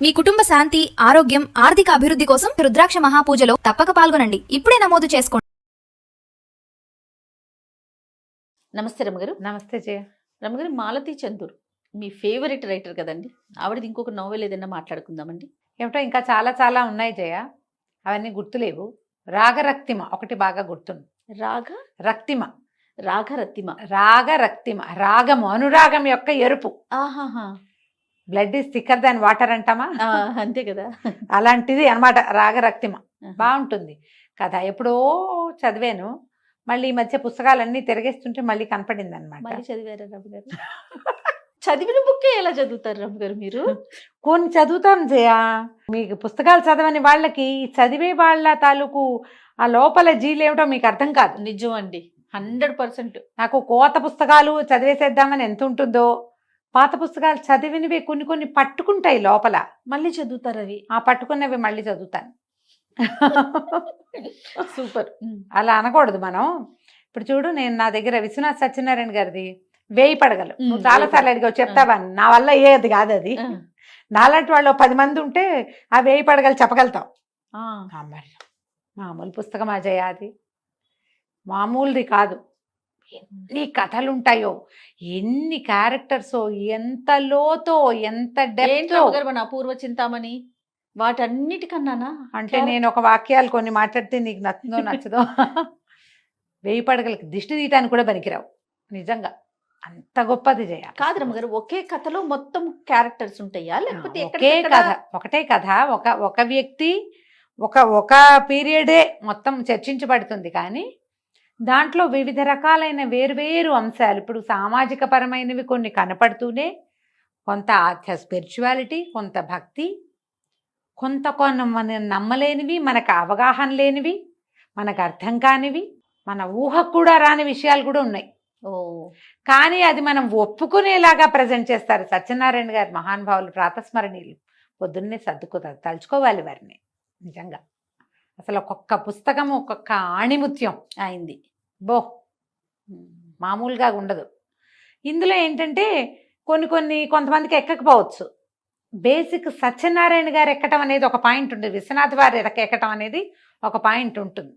మీ కుటుంబ శాంతి, ఆరోగ్యం, ఆర్థిక అభివృద్ధి కోసం రుద్రాక్ష మహాపూజలో తప్పక పాల్గొనండి. ఇప్పుడే నమోదు చేసుకోండి. నమస్తే రమగారు. నమస్తే జయ. రమగారు, మాలతీ చందూర్ మీ ఫేవరెట్ రైటర్ కదండి. ఆవిడది ఇంకొక నోవెల్ ఏదైనా మాట్లాడుకుందామండి. ఏమిటో ఇంకా చాలా చాలా ఉన్నాయి జయ, అవన్నీ గుర్తులేవు. రాగరక్తిమ ఒకటి బాగా గుర్తుంది. రాగరక్తిమ రాగము అనురాగం యొక్క ఎరుపు. ఆహాహా, blood is thicker than water అంటామా, అంతే కదా. అలాంటిది అనమాట రాగరక్తిమ. బాగుంటుంది కథ. ఎప్పుడో చదివాను, మళ్ళీ ఈ మధ్య పుస్తకాలన్నీ తిరిగేస్తుంటే మళ్ళీ కనపడింది అనమాట. మళ్ళీ చదివారా రమగారు? చదివిన బుక్కే ఎలా చదువుతారు రమగారు మీరు? కొన్ని చదువుతాను జయ. మీకు పుస్తకాలు చదవని వాళ్ళకి చదివే వాళ్ళ తాలూకు ఆ లోపల జీలేమిటో మీకు అర్థం కాదు. నిజం అండి, 100%. నాకు కోత పుస్తకాలు చదివేసేద్దామని ఎంత ఉంటుందో, పాత పుస్తకాలు చదివినవి కొన్ని కొన్ని పట్టుకుంటాయి లోపల. మళ్ళీ చదువుతారు అవి. ఆ పట్టుకున్నవి మళ్ళీ చదువుతాను. సూపర్. అలా అనకూడదు మనం. ఇప్పుడు చూడు, నేను నా దగ్గర విశ్వనాథ్ సత్యనారాయణ గారిది 1000 పడగలు నువ్వు చాలాసార్లు అడిగావు, చెప్తావా? నా వల్ల అయ్యేది కాదు అది. నాలాంటి వాళ్ళు 10 మంది ఉంటే ఆ 1000 పడగలు చెప్పగలుగుతాం. మరి మామూలు పుస్తకం అజయ్, అది మామూలుది కాదు. ఎన్ని కథలు ఉంటాయో, ఎన్ని క్యారెక్టర్స్, ఎంత లోతో, ఎంత డెప్త్. మన అపూర్వ చింతామణి వాటన్నిటికన్నానా? అంటే నేను ఒక వాక్యాలు కొన్ని మాట్లాడితే నీకు నచ్చుదో నచ్చదో. 1000 పడగలకి దిష్టి తీయటానికి కూడా పనికిరావు. నిజంగా అంత గొప్పది జయ. కాదు రమగారు, ఒకే కథలో మొత్తం క్యారెక్టర్స్ ఉంటాయా, లేకపోతే ఒకే కథ, ఒకటే కథ, ఒక వ్యక్తి, ఒక పీరియడే మొత్తం చర్చించబడుతుంది. కానీ దాంట్లో వివిధ రకాలైన వేరువేరు అంశాలు, ఇప్పుడు సామాజిక పరమైనవి కొన్ని కనపడుతూనే, కొంత స్పిరిచువాలిటీ, కొంత భక్తి, కొంత మన నమ్మలేనివి, మనకు అవగాహన లేనివి, మనకు అర్థం కానివి, మన ఊహకు కూడా రాని విషయాలు కూడా ఉన్నాయి. కానీ అది మనం ఒప్పుకునేలాగా ప్రజెంట్ చేస్తారు సత్యనారాయణ గారు. మహానుభావులు, ప్రాతస్మరణీయులు. పొద్దున్నే తలుచుకోవాలి వారిని. నిజంగా అసలు ఒక్కొక్క పుస్తకము ఒక్కొక్క ఆణిముత్యం అయింది. మామూలుగా ఉండదు. ఇందులో ఏంటంటే కొంతమందికి ఎక్కకపోవచ్చు. బేసిక్ సత్యనారాయణ గారు ఎక్కటం అనేది ఒక పాయింట్ ఉంటుంది, విశ్వనాథ్ వారి ఎక్కటం అనేది ఒక పాయింట్ ఉంటుంది.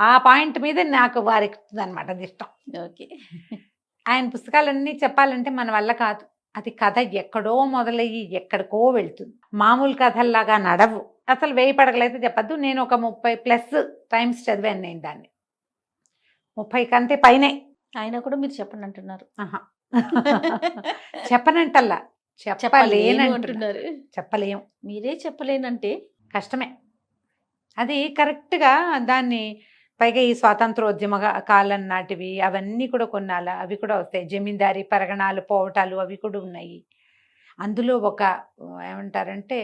ఆ పాయింట్ మీద నాకు వారి ఎక్కుతుంది అనమాట, అది ఇష్టం. ఓకే. ఆయన పుస్తకాలన్నీ చెప్పాలంటే మన వల్ల కాదు. అది కథ ఎక్కడో మొదలయ్యి ఎక్కడికో వెళ్తుంది. మామూలు కథల్లాగా నడవు. అసలు 1000 పడగలైతే చెప్పద్దు, నేను ఒక 30+ టైమ్స్ చదివాను నేను దాన్ని. 30 కంటే పైనే. ఆయన కూడా మీరు చెప్పండి అంటున్నారు. చెప్పనంటల్లా, చెప్పలేనంటున్నారు. చెప్పలేం. మీరే చెప్పలేనంటే కష్టమే. అది కరెక్ట్గా దాన్ని పైగా ఈ స్వాతంత్రోద్యమ కాలం నాటివి అవన్నీ కూడా కొన్నాళ్ళ అవి కూడా వస్తాయి. జమీందారీ పరగణాలు పోవటాలు అవి కూడా ఉన్నాయి. అందులో ఒక ఏమంటారంటే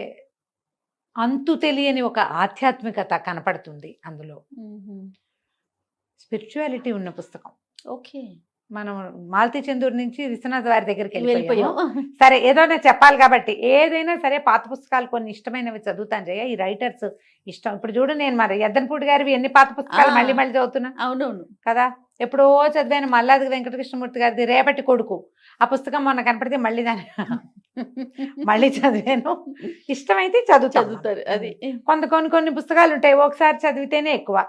అంతు తెలియని ఒక ఆధ్యాత్మికత కనపడుతుంది అందులో. స్పిరిచువాలిటీ ఉన్న పుస్తకం. ఓకే. మనం మాలతీ చందూర్ నుంచి విశ్వనాథ్ వారి దగ్గరికి వెళ్ళిపోయాం. సరే, ఏదైనా చెప్పాలి కాబట్టి ఏదైనా సరే పాత పుస్తకాలు కొన్ని ఇష్టమైనవి చదువుతాను జయ. ఈ రైటర్స్ ఇష్టం. ఇప్పుడు చూడు, నేను మరి ఎద్దనపూడి గారివి ఎన్ని పాత పుస్తకాలు మళ్ళీ చదువుతున్నా. అవునవును కదా. ఎప్పుడో చదివాను మల్లాది వెంకటకృష్ణమూర్తి గారిది రేపటి కొడుకు. ఆ పుస్తకం మొన్న కనపడితే మళ్ళీ దాన్ని మళ్ళీ చదివాను. ఇష్టమైతే చదువుతారు. అది కొన్ని పుస్తకాలు ఉంటాయి, ఒకసారి చదివితేనే ఎక్కువ.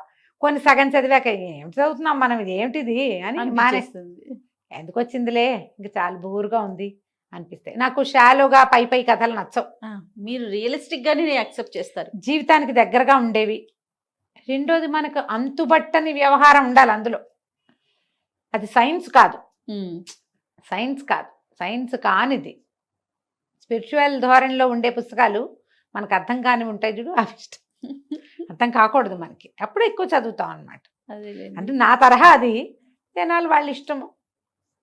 కొన్ని సగం చదివాక ఏమిటి చదువుతున్నాం మనం, ఇది ఏమిటిది అని మానేస్తుంది. ఎందుకు వచ్చిందిలే, ఇంకా చాలా బోరుగా ఉంది అనిపిస్తాయి. నాకు షాలోగా పై కథలు నచ్చవు. మీరు రియలిస్టిక్ గానే యాక్సెప్ట్ చేస్తారు. జీవితానికి దగ్గరగా ఉండేవి. రెండోది, మనకు అంతుబట్టని వ్యవహారం ఉండాలి అందులో. అది సైన్స్ కాదు. సైన్స్ కానిది స్పిరిచువల్ ధోరణిలో ఉండే పుస్తకాలు మనకు అర్థం కాని ఉంటాయి చూడు, అవి ఇష్టం. అర్థం కాకూడదు మనకి, అప్పుడు ఎక్కువ చదువుతాం అనమాట. అంటే నా తరహా అది. జనాలు వాళ్ళ ఇష్టము.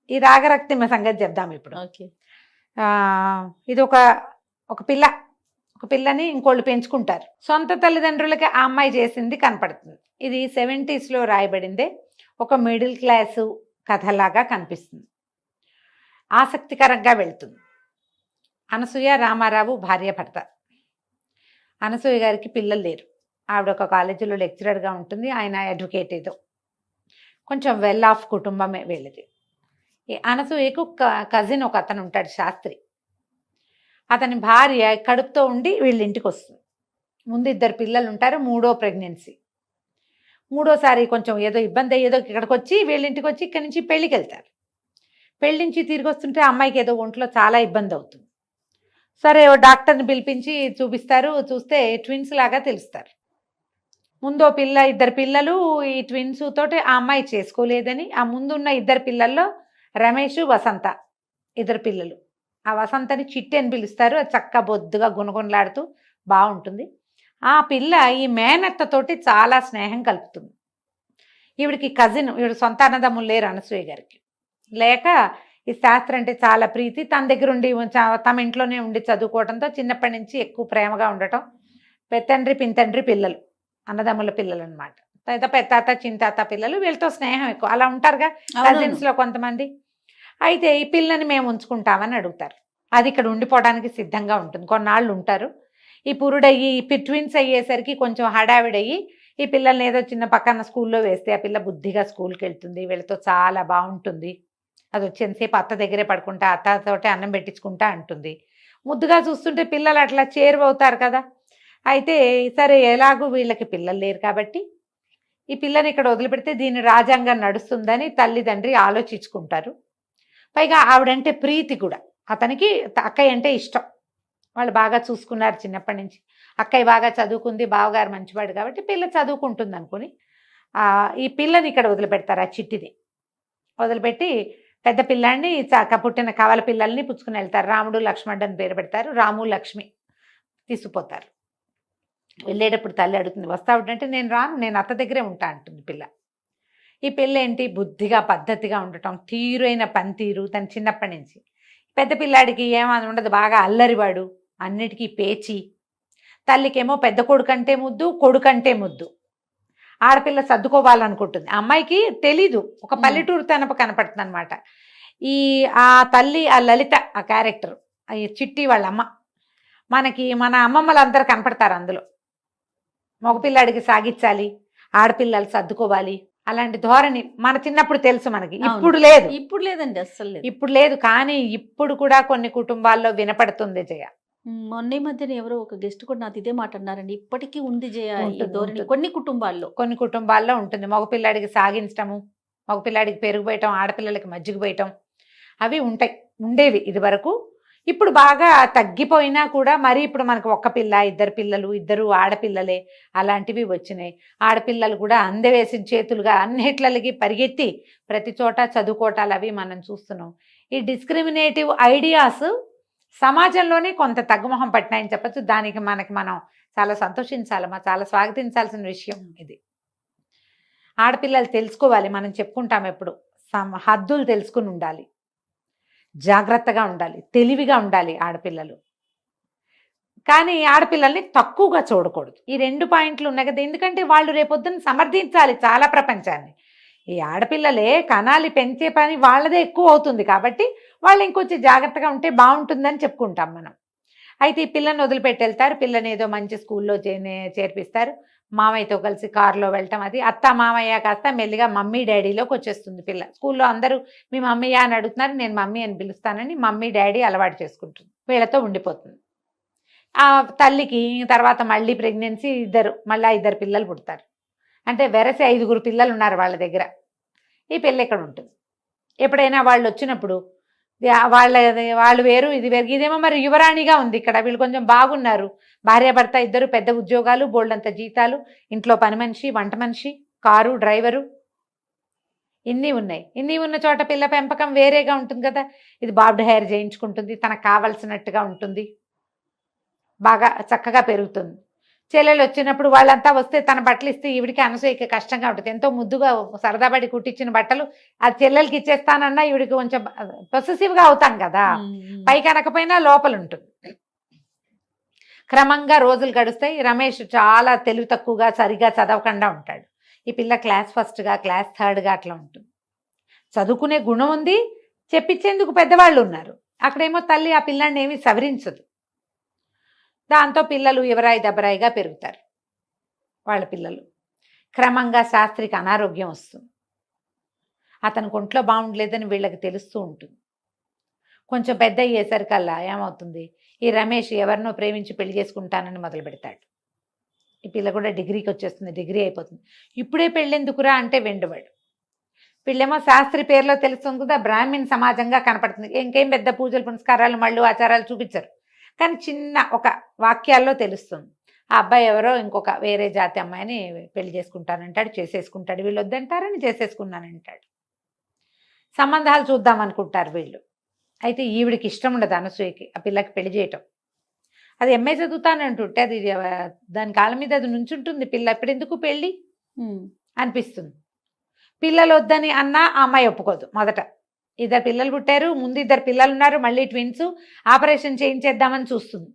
ఈ రాగరక్తిమ సంగతి చెప్దాం ఇప్పుడు. ఇది ఒక పిల్లని ఇంకోళ్ళు పెంచుకుంటారు. సొంత తల్లిదండ్రులకి ఆ అమ్మాయి చేసింది కనపడుతుంది. ఇది 70s రాయబడిందే. ఒక మిడిల్ క్లాసు కథలాగా కనిపిస్తుంది. ఆసక్తికరంగా వెళ్తుంది. అనసూయ రామారావు భార్య భర్త. అనసూయ గారికి పిల్లలు లేరు. ఆవిడ ఒక కాలేజీలో లెక్చరర్గా ఉంటుంది, ఆయన అడ్వకేట్. ఏదో కొంచెం వెల్ ఆఫ్ కుటుంబమే వీళ్ళది. ఈ అనసూయకు కజిన్ ఒక అతను ఉంటాడు, శాస్త్రి. అతని భార్య కడుపుతో ఉండి వీళ్ళ ఇంటికి వస్తుంది. ముందు 2 పిల్లలు ఉంటారు, 3వ ప్రెగ్నెన్సీ. 3ఓసారి కొంచెం ఏదో ఇబ్బంది అయ్యేదో ఇక్కడికి వచ్చి వీళ్ళ ఇంటికి వచ్చి ఇక్కడి నుంచి పెళ్ళికి వెళ్తారు. పెళ్లి నుంచి తిరిగి వస్తుంటే అమ్మాయికి ఏదో ఒంట్లో చాలా ఇబ్బంది అవుతుంది. సరే ఓ డాక్టర్ని పిలిపించి చూపిస్తారు. చూస్తే ట్విన్స్ లాగా తెలుస్తారు. ముందో 2 పిల్లలు ఈ ట్విన్స్ తోటి ఆ అమ్మాయి చేసుకోలేదని, ఆ ముందున్న 2 పిల్లల్లో రమేష్, వసంత 2 పిల్లలు. ఆ వసంతని చిట్టి అని పిలుస్తారు. అది చక్క బొద్దుగా గుణగుణలాడుతూ బాగుంటుంది. ఆ పిల్ల ఈ మేనత్తతోటి చాలా స్నేహం కలుపుతుంది. ఈవిడికి కజిన్, ఈవిడ సొంత అన్నదమ్ములు లేరు అనసూయ గారికి. లేక ఈ శాస్త్రం అంటే చాలా ప్రీతి, తన దగ్గర ఉండి తమ ఇంట్లోనే ఉండి చదువుకోవడంతో చిన్నప్పటి నుంచి ఎక్కువ ప్రేమగా ఉండటం. పెత్తండ్రి పింతండ్రి పిల్లలు, అన్నదమ్ముల పిల్లలు అనమాట. పెత్తాత చింతాత పిల్లలు, వీళ్ళతో స్నేహం ఎక్కువ. అలా ఉంటారుగా కజిన్స్లో కొంతమంది. అయితే ఈ పిల్లని మేము ఉంచుకుంటామని అడుగుతారు. అది ఇక్కడ ఉండిపోవడానికి సిద్ధంగా ఉంటుంది, కొన్నాళ్ళు ఉంటారు. ఈ పురుడయ్యి ట్విన్స్ అయ్యేసరికి కొంచెం హడావిడయ్యి ఈ పిల్లల్ని ఏదో చిన్న పక్కన స్కూల్లో వేస్తే ఆ పిల్ల బుద్ధిగా స్కూల్కి వెళ్తుంది, వీళ్ళతో చాలా బాగుంటుంది. అది వచ్చేసేపు అత్త దగ్గరే పడుకుంటా, అత్తతోటే అన్నం పెట్టించుకుంటా అంటుంది. ముద్దుగా చూస్తుంటే పిల్లలు అట్లా చేరువవుతారు కదా. అయితే సరే ఎలాగూ వీళ్ళకి పిల్లలు లేరు కాబట్టి ఈ పిల్లని ఇక్కడ వదిలిపెడితే దీని రాజ్యాంగం నడుస్తుందని తల్లిదండ్రి ఆలోచించుకుంటారు. పైగా ఆవిడంటే ప్రీతి కూడా, అతనికి అక్కయ్య అంటే ఇష్టం. వాళ్ళు బాగా చూసుకున్నారు చిన్నప్పటి నుంచి. అక్కయ్య బాగా చదువుకుంది, బావగారు మంచివాడు కాబట్టి పిల్ల చదువుకుంటుంది అనుకుని ఈ పిల్లని ఇక్కడ వదిలిపెడతారు. ఆ చిట్టిది వదిలిపెట్టి పెద్ద పిల్లాన్ని పుట్టిన కవల పిల్లల్ని పుచ్చుకుని వెళ్తారు. రాముడు లక్ష్మణుడు అని పేరు పెడతారు. రాము లక్ష్మి తీసుకుపోతారు. వెళ్ళేటప్పుడు తల్లి అడుగుతుంది, వస్తావుంటే నేను రాను, నేను అత్త దగ్గరే ఉంటా అంటుంది పిల్ల. ఈ పిల్ల ఏంటి బుద్ధిగా పద్ధతిగా ఉండటం, తీరైన పనితీరు తన చిన్నప్పటి నుంచి. పెద్ద పిల్లాడికి ఏమని ఉండదు, బాగా అల్లరివాడు, అన్నిటికీ పేచి. తల్లికేమో పెద్ద కొడుకంటే ముద్దు, కొడుకంటే ముద్దు. ఆడపిల్ల సర్దుకోవాలనుకుంటుంది. అమ్మాయికి తెలీదు, ఒక పల్లెటూరు తనపు కనపడుతుంది అనమాట. ఆ తల్లి, ఆ లలిత, ఆ క్యారెక్టర్, ఈ చిట్టి వాళ్ళ అమ్మ, మన అమ్మమ్మలందరూ కనపడతారు అందులో. మగపిల్లాడికి సాగించాలి, ఆడపిల్లలు సర్దుకోవాలి, అలాంటి ధోరణి మన చిన్నప్పుడు తెలుసు మనకి. ఇప్పుడు లేదు, ఇప్పుడు లేదండి, అస్సలు లేదు. ఇప్పుడు లేదు. కానీ ఇప్పుడు కూడా కొన్ని కుటుంబాల్లో వినపడుతుంది జయ. మొన్న మధ్యన ఎవరో ఒక గెస్ట్ కూడా నాతో ఇదే మాట అన్నారండి. ఇప్పటికీ ఉంది జయ ఈ ఉంటుంది, ధోరణి ఉంటుంది. కొన్ని కుటుంబాల్లో ఉంటుంది. మగపిల్లాడికి సాగించటము, మగపిల్లాడికి పెరుగు పోయటం, ఆడపిల్లలకి మజ్జిగ పోయటం, అవి ఉండేవి ఇది వరకు. ఇప్పుడు బాగా తగ్గిపోయినా కూడా మరి ఇప్పుడు మనకు ఒక్క పిల్ల, 2 పిల్లలు, 2 ఆడపిల్లలే అలాంటివి వచ్చినాయి. ఆడపిల్లలు కూడా అందవేసిన చేతులుగా అన్నిట్లకి పరిగెత్తి ప్రతి చోట చదువుకోవటాలు అవి మనం చూస్తున్నాం. ఈ డిస్క్రిమినేటివ్ ఐడియాస్ సమాజంలోనే కొంత తగ్గుముఖం పట్టినాయని చెప్పచ్చు. దానికి మనం చాలా సంతోషించాలమ్మా, చాలా స్వాగతించాల్సిన విషయం ఇది. ఆడపిల్లలు తెలుసుకోవాలి, మనం చెప్పుకుంటాం ఎప్పుడు, హద్దులు తెలుసుకుని ఉండాలి, జాగ్రత్తగా ఉండాలి, తెలివిగా ఉండాలి ఆడపిల్లలు. కానీ ఆడపిల్లల్ని తక్కువగా చూడకూడదు. ఈ 2 పాయింట్లు ఉన్నాయి కదా. ఎందుకంటే వాళ్ళు రేపొద్దున సమర్థించాలి చాలా ప్రపంచాన్ని. ఈ ఆడపిల్లలే కనాలి, పెంచే పని వాళ్ళదే ఎక్కువ అవుతుంది కాబట్టి వాళ్ళు ఇంకొంచెం జాగ్రత్తగా ఉంటే బాగుంటుందని చెప్పుకుంటాం మనం. అయితే ఈ పిల్లని వదిలిపెట్టి వెళ్తారు. పిల్లని ఏదో మంచి స్కూల్లో చేర్పిస్తారు. మామయ్యతో కలిసి కారులో వెళ్ళటం, అది అత్త మామయ్య కాస్త మెల్లిగా మమ్మీ డాడీలోకి వచ్చేస్తుంది పిల్ల. స్కూల్లో అందరూ మీ మమ్మీయా అని అడుగుతున్నారు, నేను మమ్మీ అని పిలుస్తానని మమ్మీ డాడీ అలవాటు చేసుకుంటుంది, వీళ్ళతో ఉండిపోతుంది. ఆ తల్లికి తర్వాత మళ్ళీ ప్రెగ్నెన్సీ, మళ్ళీ 2 పిల్లలు పుడతారు. అంటే వెరసి 5 పిల్లలు ఉన్నారు వాళ్ళ దగ్గర. ఈ పిల్ల ఇక్కడ ఉంటుంది. ఎప్పుడైనా వాళ్ళు వచ్చినప్పుడు వాళ్ళు వేరు, ఇది వేరు. ఇదేమో మరి యువరాణిగా ఉంది ఇక్కడ. వీళ్ళు కొంచెం బాగున్నారు, భార్యాభర్త 2 పెద్ద ఉద్యోగాలు, బోల్డంత జీతాలు, ఇంట్లో పని మనిషి, వంట మనిషి, కారు డ్రైవరు, ఇన్ని ఉన్నాయి. ఇన్ని ఉన్న చోట పిల్ల పెంపకం వేరేగా ఉంటుంది కదా. ఇది బాబ్డ్ హెయిర్ చేయించుకుంటుంది, తనకు కావలసినట్టుగా ఉంటుంది, బాగా చక్కగా పెరుగుతుంది. చెల్లెలు వచ్చినప్పుడు వాళ్ళంతా వస్తే తన బట్టలు ఇస్తే ఈవిడికి అనసూయకి కష్టంగా ఉంటుంది. ఎంతో ముద్దుగా సరదాపడి కుట్టించిన బట్టలు అది చెల్లెలకి ఇచ్చేస్తానన్నా ఈవిడికి కొంచెం పొసెసివ్గా అవుతాం కదా. పైకి అనకపోయినా లోపల ఉంటుంది. క్రమంగా రోజులు గడుస్తాయి. రమేష్ చాలా తెలివి తక్కువగా, సరిగా చదవకుండా ఉంటాడు. ఈ పిల్ల క్లాస్ ఫస్ట్గా, క్లాస్ థర్డ్గా అట్లా ఉంటుంది. చదువుకునే గుణం ఉంది, చెప్పించేందుకు పెద్దవాళ్ళు ఉన్నారు. అక్కడేమో తల్లి ఆ పిల్లాన్ని ఏమీ సవరించదు. దాంతో పిల్లలు ఎవరాయి దెబ్బరాయిగా పెరుగుతారు వాళ్ళ పిల్లలు. క్రమంగా శాస్త్రికి అనారోగ్యం వస్తుంది. అతనికి ఒంట్లో బాగుండలేదని వీళ్ళకి తెలుస్తూ ఉంటుంది. కొంచెం పెద్ద అయ్యేసరికల్లా ఏమవుతుంది, ఈ రమేష్ ఎవరినో ప్రేమించి పెళ్లి చేసుకుంటానని మొదలు పెడతాడు. ఈ పిల్ల కూడా డిగ్రీకి వచ్చేస్తుంది, డిగ్రీ అయిపోతుంది. ఇప్పుడే పెళ్ళెందుకురా అంటే వెండువాడు. వీళ్ళేమో శాస్త్రి పేరులో తెలుస్తుంది కదా, బ్రాహ్మణ్ సమాజంగా కనపడుతుంది. ఇంకేం పెద్ద పూజలు పునస్కారాలు మళ్ళు ఆచారాలు చూపించరు, కానీ చిన్న ఒక వాక్యాల్లో తెలుస్తుంది. ఆ అబ్బాయి ఎవరో ఇంకొక వేరే జాతి అమ్మాయిని పెళ్లి చేసుకుంటానంటాడు, చేసేసుకుంటాడు. వీళ్ళు వద్దంటారని చేసేసుకున్నానంటాడు. సంబంధాలు చూద్దాం అనుకుంటారు వీళ్ళు. అయితే ఈవిడికి ఇష్టం ఉండదు అనసూయకి ఆ పిల్లకి పెళ్లి చేయటం. అది ఎంఏ చదువుతానంటుంటే అది దాని కాళ్ళ మీద అది నుంచుంటుంది. పిల్ల ఎప్పుడెందుకు పెళ్ళి అనిపిస్తుంది. పిల్లలు వద్దని అన్నా ఆ అమ్మాయి ఒప్పుకోదు. మొదట 2 పిల్లలు పుట్టారు, ముందు 2 పిల్లలు ఉన్నారు, మళ్ళీ ట్విన్స్, ఆపరేషన్ చేయించేద్దామని చూస్తుంది.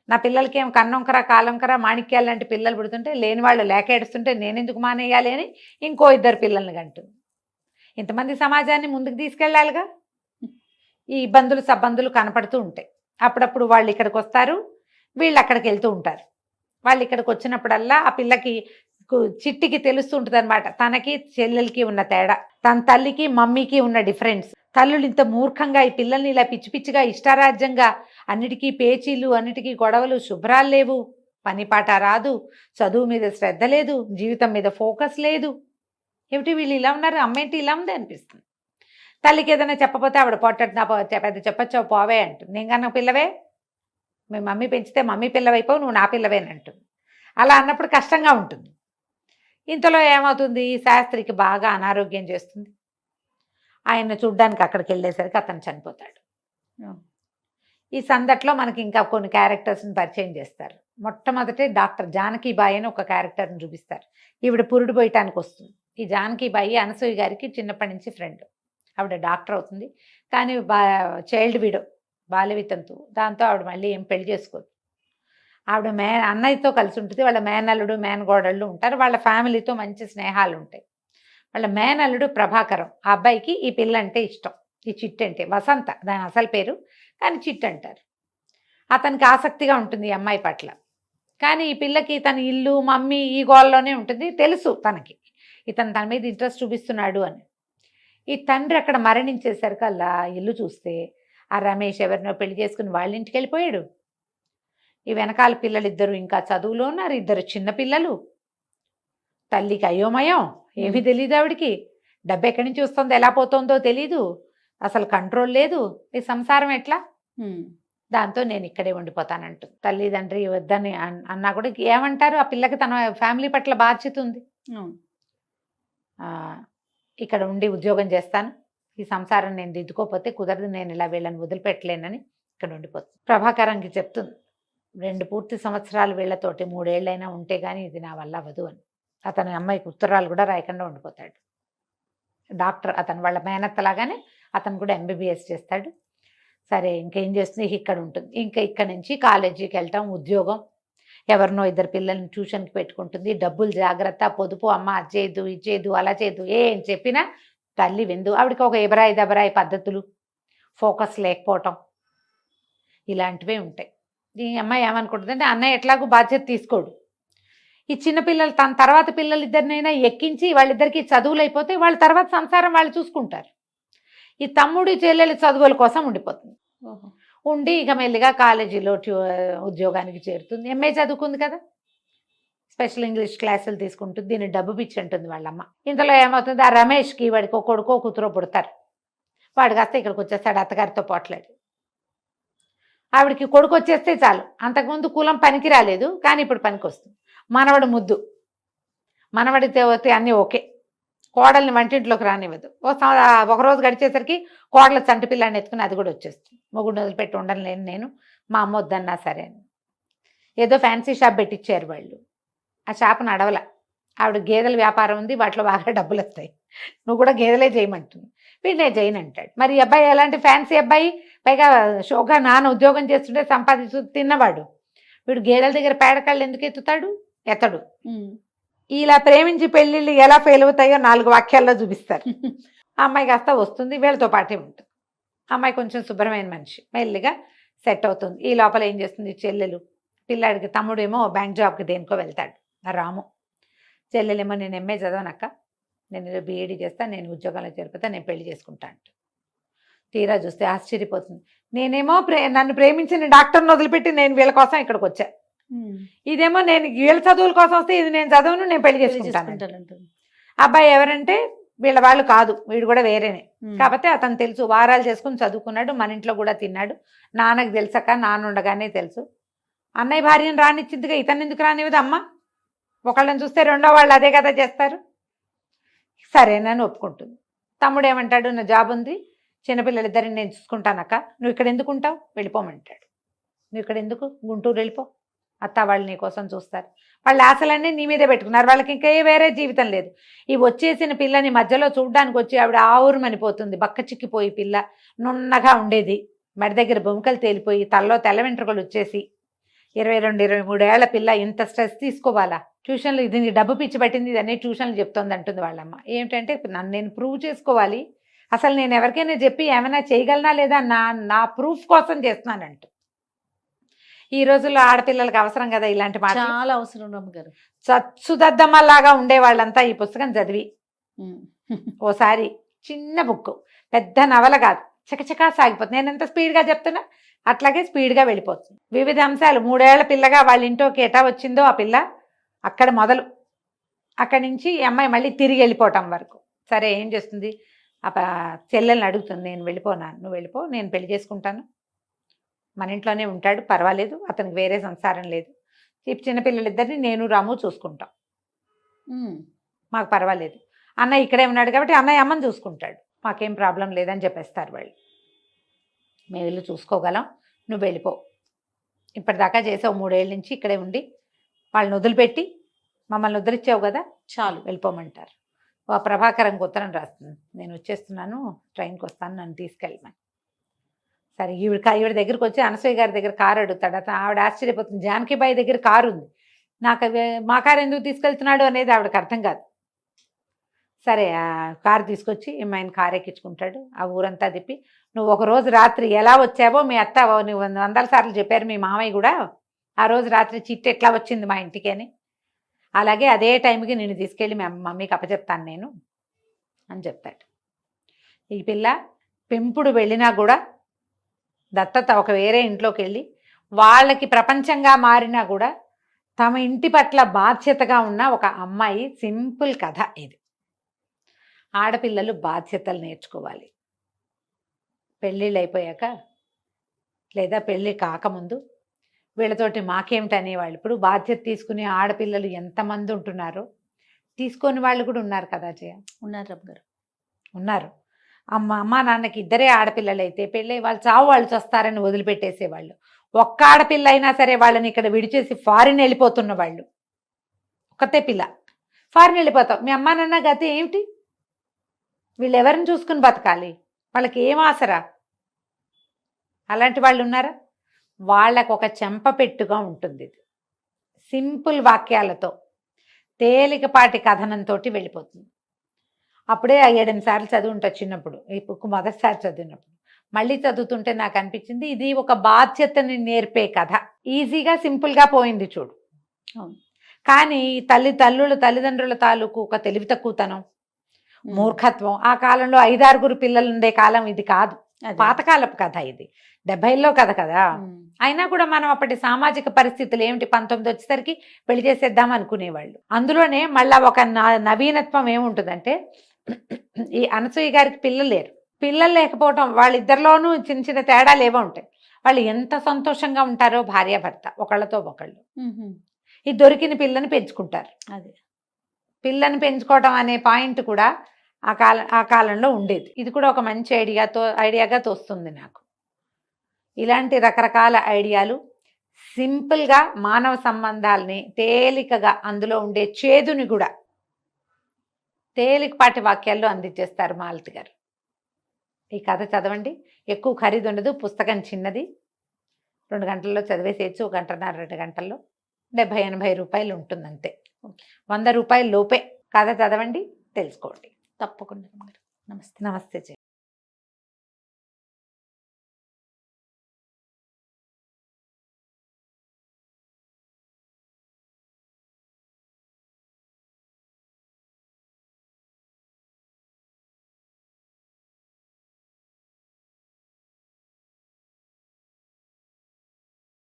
నా పిల్లలకి ఏం కన్నంకర కాలంకర మాణిక్యాలు లాంటి పిల్లలు పుడుతుంటే లేని వాళ్ళు లేక ఏడుస్తుంటే నేనెందుకు మానేయాలి అని ఇంకో 2 పిల్లల్ని కంటుంది. ఇంతమంది సమాజాన్ని ముందుకు తీసుకెళ్ళాలిగా. ఈ ఇబ్బందులు సబ్బందులు కనపడుతూ ఉంటాయి. అప్పుడప్పుడు వాళ్ళు ఇక్కడికి వస్తారు, వీళ్ళు అక్కడికి వెళ్తూ ఉంటారు. వాళ్ళు ఇక్కడికి వచ్చినప్పుడల్లా ఆ పిల్లకి చిట్టికి తెలుస్తూ ఉంటుంది అనమాట, తనకి చెల్లెలకి ఉన్న తేడా, తన తల్లికి మమ్మీకి ఉన్న డిఫరెన్స్. తల్లులు ఇంత మూర్ఖంగా ఈ పిల్లల్ని ఇలా పిచ్చి పిచ్చిగా ఇష్టారాజ్యంగా అన్నిటికీ పేచీలు, అన్నిటికీ గొడవలు, శుభ్రాలు లేవు, పని పాట రాదు, చదువు మీద శ్రద్ధ లేదు, జీవితం మీద ఫోకస్ లేదు. ఏమిటి వీళ్ళు ఇలా ఉన్నారు, అమ్మేంటి ఇలా ఉంది అనిపిస్తుంది. తల్లికి ఏదైనా చెప్పపోతే ఆవిడ పొట్టట్నా పెద్ద చెప్పచ్చావు పోవే అంటుంది. నేను కన్నా పిల్లవే, మీ మమ్మీ పెంచితే మమ్మీ పిల్లవైపోవు, నువ్వు నా పిల్లవేనంటుంది. అలా అన్నప్పుడు కష్టంగా ఉంటుంది. ఇంతలో ఏమవుతుంది, శాస్త్రికి బాగా అనారోగ్యం చేస్తుంది. ఆయన చూడ్డానికి అక్కడికి వెళ్ళేసరికి అతను చనిపోతాడు. ఈ సందట్లో మనకి ఇంకా కొన్ని క్యారెక్టర్స్ని పరిచయం చేస్తారు. మొట్టమొదటి డాక్టర్ జానకీబాయి అని ఒక క్యారెక్టర్ని చూపిస్తారు. ఈవిడ పురుడు పోయటానికి వస్తుంది. ఈ జానకీబాయి అనసూయ గారికి చిన్నప్పటి నుంచి ఫ్రెండ్. ఆవిడ డాక్టర్ అవుతుంది, కానీ చైల్డ్ విడో, బాల్యవితంతు. దాంతో ఆవిడ మళ్ళీ ఏం పెళ్లి చేసుకోదు. ఆవిడ అన్నయ్యతో కలిసి ఉంటుంది. వాళ్ళ మేనల్లుడు మేనగోడళ్ళు ఉంటారు. వాళ్ళ ఫ్యామిలీతో మంచి స్నేహాలు ఉంటాయి. వాళ్ళ మేనల్లుడు ప్రభాకరం, ఆ అబ్బాయికి ఈ పిల్ల అంటే ఇష్టం. ఈ చిట్టు అంటే వసంత దాని అసలు పేరు, కానీ చిట్టు అంటారు. అతనికి ఆసక్తిగా ఉంటుంది ఈ అమ్మాయి పట్ల. కానీ ఈ పిల్లకి తన ఇల్లు మమ్మీ ఈ గోల్లోనే ఉంటుంది. తెలుసు తనకి ఇతను తన మీద ఇంట్రెస్ట్ చూపిస్తున్నాడు అని. ఈ తండ్రి అక్కడ మరణించేసరికల్లా ఇల్లు చూస్తే ఆ రమేష్ ఎవరినో పెళ్లి చేసుకుని వాళ్ళ ఇంటికి వెళ్ళిపోయాడు. ఈ వెనకాల పిల్లలు 2 ఇంకా చదువులో ఉన్నారు, 2 చిన్న పిల్లలు. తల్లికి అయోమయం, ఏమీ తెలియదు ఆవిడికి. డబ్బు ఎక్కడి నుంచి వస్తుందో ఎలా పోతుందో తెలీదు, అసలు కంట్రోల్ లేదు. ఈ సంసారం ఎట్లా? దాంతో నేను ఇక్కడే ఉండిపోతానంటూ తల్లిదండ్రి వద్దని అన్నా కూడా ఏమంటారు, ఆ పిల్లకి తన ఫ్యామిలీ పట్ల బాధ్యత ఉంది. ఇక్కడ ఉండి ఉద్యోగం చేస్తాను, ఈ సంసారం నేను దిద్దుకోకపోతే కుదరదు, నేను ఇలా వీళ్ళని వదిలిపెట్టలేనని ఇక్కడ ఉండిపోతుంది. ప్రభాకరంకి చెప్తుంది, 2 పూర్తి సంవత్సరాలు వీళ్ళతోటి 3 ఏళ్ళైనా ఉంటే కానీ ఇది నా వల్ల అవ్వదు అని. అతని అమ్మాయికి ఉత్తరాలు కూడా రాయకుండా ఉండిపోతాడు. డాక్టర్ అతను వాళ్ళ మేనత్తలాగానే అతను కూడా MBBS చేస్తాడు. సరే ఇంకేం చేస్తుంది, ఇక్కడ ఉంటుంది. ఇంకా ఇక్కడ నుంచి కాలేజీకి వెళ్ళటం, ఉద్యోగం, ఎవరినో 2 పిల్లల్ని ట్యూషన్కి పెట్టుకుంటుంది. డబ్బులు జాగ్రత్త, పొదుపు, అమ్మ అది చేయదు ఇది చేయదు అలా చేయదు, ఏం చెప్పినా తల్లి విందు. ఆవిడకి ఒక ఎబరాయి దబరాయి పద్ధతులు, ఫోకస్ లేకపోవటం, ఇలాంటివే ఉంటాయి. ఈ అమ్మాయి ఏమనుకుంటుందంటే అన్నయ్య ఎట్లాగూ బాధ్యత తీసుకోడు. ఈ చిన్నపిల్లలు తన తర్వాత పిల్లలు 2 ఎక్కించి వాళ్ళిద్దరికి చదువులు అయిపోతే వాళ్ళ తర్వాత సంసారం వాళ్ళు చూసుకుంటారు. ఈ తమ్ముడు చెల్లెలు చదువుల కోసం ఉండిపోతుంది. ఉండి ఇక మెల్లిగా కాలేజీలో ఉద్యోగానికి చేరుతుంది. MA చదువుకుంది కదా, స్పెషల్ ఇంగ్లీష్ క్లాసులు తీసుకుంటుంది. దీన్ని డబ్బు పిచ్చి అంటుంది వాళ్ళమ్మ. ఇంతలో ఏమవుతుంది, ఆ రమేష్కి వాడికి కొడుకో కూతురో పుడతారు. వాడు కాస్త ఇక్కడికి వచ్చేస్తాడు అత్తగారితో పోట్లాడి. ఆవిడికి కొడుకు వచ్చేస్తే చాలు. అంతకుముందు కులం పనికి రాలేదు, కానీ ఇప్పుడు పనికి వస్తుంది. మనవడు ముద్దు, మనవడితే వస్తే అన్నీ ఓకే. కోడల్ని వంటింట్లోకి రానివ్వదు. ఒకరోజు గడిచేసరికి కోడల చంటి పిల్లాన్ని ఎత్తుకుని అది కూడా వచ్చేస్తుంది. మొగుడు వదిలిపెట్టి ఉండలేను నేను, మా అమ్మ వద్దన్నా సరే అని. ఏదో ఫ్యాన్సీ షాప్ పెట్టించారు వాళ్ళు. ఆ షాప్ నడవల. ఆవిడ గేదెల వ్యాపారం ఉంది, వాటిలో బాగా డబ్బులు వస్తాయి, నువ్వు కూడా గేదెలే చేయమంటుంది. వీడినే చేయను అంటాడు. మరి ఈ అబ్బాయి ఎలాంటి ఫ్యాన్సీ అబ్బాయి, పైగా షోగా నాన్న ఉద్యోగం చేస్తుంటే సంపాదించు తిన్నవాడు. వీడు గేదెల దగ్గర పేడకళ్ళు ఎందుకు ఎత్తుతాడు? ఎత్తడు. ఇలా ప్రేమించి పెళ్ళిళ్ళు ఎలా ఫెయిల్ అవుతాయో 4 వాక్యాల్లో చూపిస్తారు. ఆ అమ్మాయి కాస్త వస్తుంది, వీళ్ళతో పాటే ఉంటుంది. అమ్మాయి కొంచెం శుభ్రమైన మనిషి, మెల్లిగా సెట్ అవుతుంది. ఈ లోపల ఏం చేస్తుంది, చెల్లెలు పిల్లాడికి, తమ్ముడేమో బ్యాంక్ జాబ్కి దేనికో వెళ్తాడు రాము. చెల్లెలేమో నేను MA చదవనక్క, నేను BEd చేస్తా, నేను ఉద్యోగంలో చేరిపోతా, నేను పెళ్లి చేసుకుంటా అంట. తీరా చూస్తే ఆశ్చర్యపోతుంది. నేనేమో నన్ను ప్రేమించిన డాక్టర్ని వదిలిపెట్టి నేను వీళ్ళ కోసం ఇక్కడికి వచ్చా. ఇదేమో నేను వీళ్ళ చదువుల కోసం వస్తే ఇది నేను చదువును, నేను పెళ్లి చేసుకుంటాను. చేసుకుంటానంటుంది. అబ్బాయి ఎవరంటే వీళ్ళ వాళ్ళు కాదు, వీడు కూడా వేరేనే. కాకపోతే అతను తెలుసు, వారాలు చేసుకుని చదువుకున్నాడు, మన ఇంట్లో కూడా తిన్నాడు. నాన్నకు తెలుసక్క, నాన్న ఉండగానే తెలుసు. అన్నయ్య భార్యను రానిచ్చిందిగా ఇతను ఎందుకు రానివ్వదు అమ్మ? ఒకళ్ళని చూస్తే రెండో వాళ్ళు అదే కదా చేస్తారు. సరేనని ఒప్పుకుంటుంది. తమ్ముడు ఏమంటాడు, నా జాబ్ ఉంది, చిన్నపిల్లలిద్దరిని నేను చూసుకుంటానక్క, నువ్వు ఇక్కడ ఎందుకు ఉంటావు, వెళ్ళిపోమంటాడు. నువ్వు ఇక్కడ ఎందుకు, గుంటూరు వెళ్ళిపో, అత్త వాళ్ళు నీ కోసం చూస్తారు. వాళ్ళ ఆశలన్నీ నీ మీదే పెట్టుకున్నారు, వాళ్ళకి ఇంకా వేరే జీవితం లేదు. ఈ వచ్చేసిన పిల్లని మధ్యలో చూడ్డానికి వచ్చి ఆవిడ ఆవురుమనిపోతుంది. బక్క చిక్కిపోయి పిల్ల నున్నగా ఉండేది, మెడ దగ్గర బొంకలు తేలిపోయి తలలో తెల్ల వెంట్రుకలు వచ్చేసి 22-23 ఏళ్ల పిల్ల ఇంత స్ట్రెస్ తీసుకోవాలా? ట్యూషన్లు దీనికి డబ్బు పిచ్చి పట్టింది, ఇదన్నీ ట్యూషన్లు చెప్తోంది అంటుంది వాళ్ళమ్మ. ఏమిటంటే నన్ను నేను ప్రూవ్ చేసుకోవాలి, అసలు నేను ఎవరికైనా చెప్పి ఏమైనా చేయగలనా లేదా నా ప్రూఫ్ కోసం చేస్తున్నానంట. ఈ రోజుల్లో ఆడపిల్లలకి అవసరం కదా ఇలాంటి మాట, చాలా అవసరం రమ్మగారు. చచ్చుదద్దమ్మలాగా ఉండే వాళ్ళంతా ఈ పుస్తకం చదివి ఓసారి చిన్న బుక్, పెద్ద నవల కాదు, చకచకా సాగిపోతుంది. నేను ఎంత స్పీడ్గా చెప్తున్నా అట్లాగే స్పీడ్గా వెళ్ళిపోతుంది. వివిధ అంశాలు. 3 ఏళ్ల పిల్లగా వాళ్ళ ఇంట్లోకి ఎటా వచ్చిందో ఆ పిల్ల అక్కడ మొదలు, అక్కడి నుంచి ఈ అమ్మాయి మళ్ళీ తిరిగి వెళ్ళిపోవటం వరకు. సరే ఏం చేస్తుంది, ఆ చెల్లెల్ని అడుగుతుంది, నేను వెళ్ళిపోనా, నువ్వు వెళ్ళిపో, నేను పెళ్లి చేసుకుంటాను, మన ఇంట్లోనే ఉంటాడు, పర్వాలేదు, అతనికి వేరే సంసారం లేదు, చిన్నపిల్లలిద్దరిని నేను రాము చూసుకుంటాం, మాకు పర్వాలేదు, అన్నయ్య ఇక్కడే ఉన్నాడు కాబట్టి అన్నయ్య అమ్మని చూసుకుంటాడు, మాకేం ప్రాబ్లం లేదని చెప్పేస్తారు వాళ్ళు. మేము వెళ్ళి చూసుకోగలం, నువ్వు వెళ్ళిపో, ఇప్పటిదాకా చేసావు 3 ఏళ్ళ నుంచి ఇక్కడే ఉండి, వాళ్ళని వదిలిపెట్టి మమ్మల్ని వదిలిచ్చావు కదా, చాలు వెళ్ళిపోమంటారు. ప్రభాకరంకి ఉత్తరం రాస్తుంది, నేను వచ్చేస్తున్నాను, ట్రైన్కి వస్తాను, నన్ను తీసుకెళ్ళమని. సరే ఈవిడ దగ్గరికి వచ్చి అనసూయ గారి దగ్గర కారు అడుగుతాడు. ఆవిడ ఆశ్చర్యపోతుంది, జానకిబాయి దగ్గర కారు ఉంది, నాకు మా కారు ఎందుకు తీసుకెళ్తున్నాడు అనేది ఆవిడకి అర్థం కాదు. సరే ఆ కారు తీసుకొచ్చి ఆయన కారు ఎక్కించుకుంటాడు, ఆ ఊరంతా తిప్పి, నువ్వు ఒక రోజు రాత్రి ఎలా వచ్చావో మీ అత్త నువ్వు 100 సార్లు చెప్పారు, మీ మామయ్య కూడా ఆ రోజు రాత్రి చిట్టి ఎట్లా వచ్చింది మా ఇంటికి అని, అలాగే అదే టైంకి నేను తీసుకెళ్ళి మా మమ్మీకి అప్పచెప్తాను నేను అని చెప్తాడు. ఈ పిల్ల పెంపుడు వెళ్ళినా కూడా దత్తత ఒక వేరే ఇంట్లోకి వెళ్ళి వాళ్ళకి ప్రపంచంగా మారినా కూడా తమ ఇంటి పట్ల బాధ్యతగా ఉన్న ఒక అమ్మాయి. సింపుల్ కథ ఇది. ఆడపిల్లలు బాధ్యతలు నేర్చుకోవాలి. పెళ్ళిళ్ళు అయిపోయాక లేదా పెళ్ళి కాకముందు వీళ్ళతోటి మాకేమిటి అనేవాళ్ళు. ఇప్పుడు బాధ్యత తీసుకునే ఆడపిల్లలు ఎంతమంది ఉంటున్నారో తీసుకొని వాళ్ళు కూడా ఉన్నారు కదా జయ. ఉన్నారు రమ్మగారు, ఉన్నారు. అమ్మా నాన్నకి 2 ఆడపిల్లలు అయితే పెళ్ళి వాళ్ళు చావు వాళ్ళు చస్తారని వదిలిపెట్టేసేవాళ్ళు. ఒక్క ఆడపిల్ల అయినా సరే వాళ్ళని ఇక్కడ విడిచేసి ఫారిన్ వెళ్ళిపోతున్న వాళ్ళు. ఒక్కతే పిల్ల ఫారిన్ వెళ్ళిపోతాం, మీ అమ్మా నాన్న గతి ఏమిటి? వీళ్ళు ఎవరిని చూసుకుని బతకాలి? వాళ్ళకి ఏం ఆసరా? అలాంటి వాళ్ళు ఉన్నారా? వాళ్ళకు ఒక చెంపపెట్టుగా ఉంటుంది ఇది. సింపుల్ వాక్యాలతో తేలికపాటి కథనంతో వెళ్ళిపోతుంది. అప్పుడే 7-8 సార్లు చదివి ఉంటా చిన్నప్పుడు, ఈ బుక్ మొదటిసారి చదివినప్పుడు. మళ్ళీ చదువుతుంటే నాకు అనిపించింది ఇది ఒక బాధ్యతని నేర్పే కథ. ఈజీగా సింపుల్గా పోయింది చూడు. కానీ తల్లిదండ్రుల తాలూకు ఒక తెలివి తక్కువతనం, మూర్ఖత్వం. ఆ కాలంలో 5-6 పిల్లలు ఉండే కాలం ఇది కాదు, పాతకాలపు కథ ఇది, 70లో కథ కదా. అయినా కూడా మనం అప్పటి సామాజిక పరిస్థితులు ఏమిటి, 19 వచ్చేసరికి పెళ్లి చేసేద్దాం అనుకునేవాళ్ళు. అందులోనే మళ్ళా ఒక నవీనత్వం ఏముంటుందంటే, ఈ అనసూయ గారికి పిల్లలు లేరు. పిల్లలు లేకపోవటం వాళ్ళిద్దరిలోనూ చిన్న చిన్న తేడాలు ఏవో ఉంటాయి. వాళ్ళు ఎంత సంతోషంగా ఉంటారో భార్యాభర్త ఒకళ్ళతో ఒకళ్ళు. ఈ దొరికిన పిల్లని పెంచుకుంటారు. అదే పిల్లని పెంచుకోవటం అనే పాయింట్ కూడా ఆ కాలంలో ఉండేది. ఇది కూడా ఒక మంచి ఐడియాగా తోస్తుంది నాకు. ఇలాంటి రకరకాల ఐడియాలు సింపుల్గా మానవ సంబంధాలని తేలికగా, అందులో ఉండే చేదుని కూడా తేలికపాటి వాక్యాల్లో అందించేస్తారు మాలతి గారు. ఈ కథ చదవండి, ఎక్కువ ఖరీదు ఉండదు, పుస్తకం చిన్నది, 2 గంటల్లో చదివేసేయచ్చు, 1 గంటన్నర 2 గంటల్లో. 70-80 రూపాయలు ఉంటుంది అంతే, 100 రూపాయల లోపే. కథ చదవండి, తెలుసుకోండి. తప్పకుండా. నమస్తే. నమస్తే జయ.